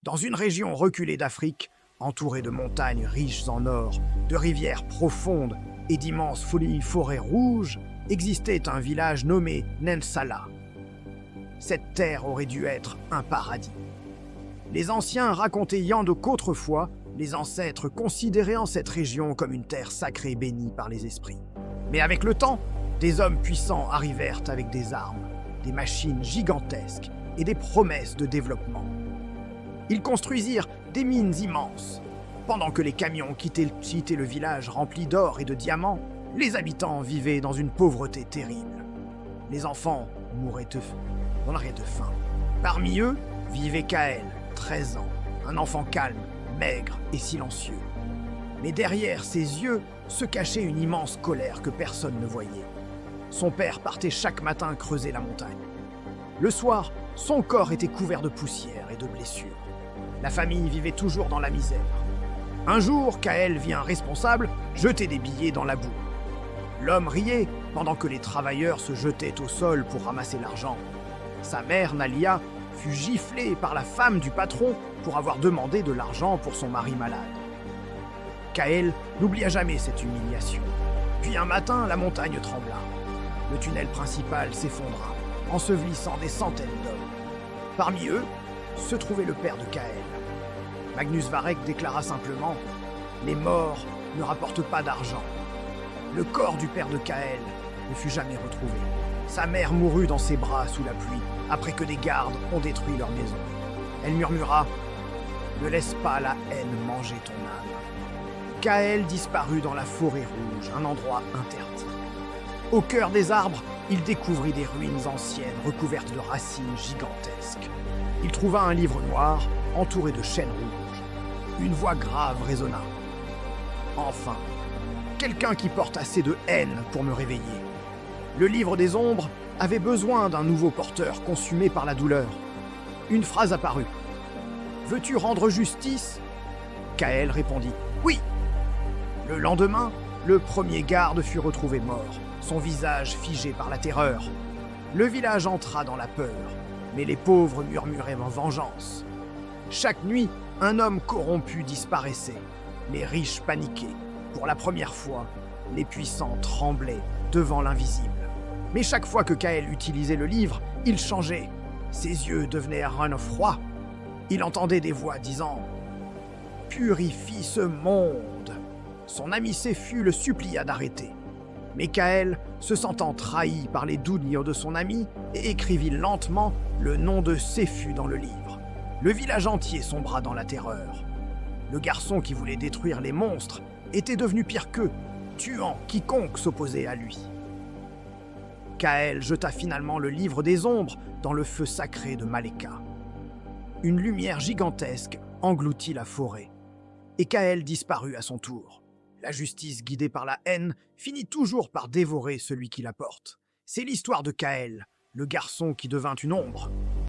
Dans une région reculée d'Afrique, entourée de montagnes riches en or, de rivières profondes et d'immenses forêts rouges, existait un village nommé Nensala. Cette terre aurait dû être un paradis. Les anciens racontaient qu'autrefois, les ancêtres considéraient cette région comme une terre sacrée bénie par les esprits. Mais avec le temps, des hommes puissants arrivèrent avec des armes, des machines gigantesques et des promesses de développement. Ils construisirent des mines immenses. Pendant que les camions quittaient le village rempli d'or et de diamants, les habitants vivaient dans une pauvreté terrible. Les enfants mouraient de faim. Parmi eux vivait Kaël, 13 ans, un enfant calme, maigre et silencieux. Mais derrière ses yeux se cachait une immense colère que personne ne voyait. Son père partait chaque matin creuser la montagne. Le soir, son corps était couvert de poussière et de blessures. La famille vivait toujours dans la misère. Un jour, Kaël vit un responsable jeter des billets dans la boue. L'homme riait pendant que les travailleurs se jetaient au sol pour ramasser l'argent. Sa mère, Nalia, fut giflée par la femme du patron pour avoir demandé de l'argent pour son mari malade. Kaël n'oublia jamais cette humiliation. Puis un matin, la montagne trembla. Le tunnel principal s'effondra, ensevelissant des centaines d'hommes. Parmi eux, se trouvait le père de Kaël. Magnus Varek déclara simplement « Les morts ne rapportent pas d'argent ». Le corps du père de Kaël ne fut jamais retrouvé. Sa mère mourut dans ses bras sous la pluie, après que des gardes ont détruit leur maison. Elle murmura « Ne laisse pas la haine manger ton âme ». Kaël disparut dans la forêt rouge, un endroit interdit. Au cœur des arbres, il découvrit des ruines anciennes recouvertes de racines gigantesques. Il trouva un livre noir entouré de chaînes rouges. Une voix grave résonna. Enfin, quelqu'un qui porte assez de haine pour me réveiller. Le livre des ombres avait besoin d'un nouveau porteur consumé par la douleur. Une phrase apparut. « Veux-tu rendre justice ?» Kaël répondit « Oui !» Le lendemain, le premier garde fut retrouvé mort, son visage figé par la terreur. Le village entra dans la peur, mais les pauvres murmuraient en vengeance. Chaque nuit, un homme corrompu disparaissait. Les riches paniquaient. Pour la première fois, les puissants tremblaient devant l'invisible. Mais chaque fois que Kaël utilisait le livre, il changeait. Ses yeux devenaient un froid. Il entendait des voix disant « Purifie ce monde !» Son ami Séphu le supplia d'arrêter. Mais Kaël, se sentant trahi par les doux dires de son ami, écrivit lentement le nom de Séphu dans le livre. Le village entier sombra dans la terreur. Le garçon qui voulait détruire les monstres était devenu pire qu'eux, tuant quiconque s'opposait à lui. Kaël jeta finalement le livre des ombres dans le feu sacré de Maleka. Une lumière gigantesque engloutit la forêt, et Kaël disparut à son tour. La justice guidée par la haine finit toujours par dévorer celui qui la porte. C'est l'histoire de Kaël, le garçon qui devint une ombre.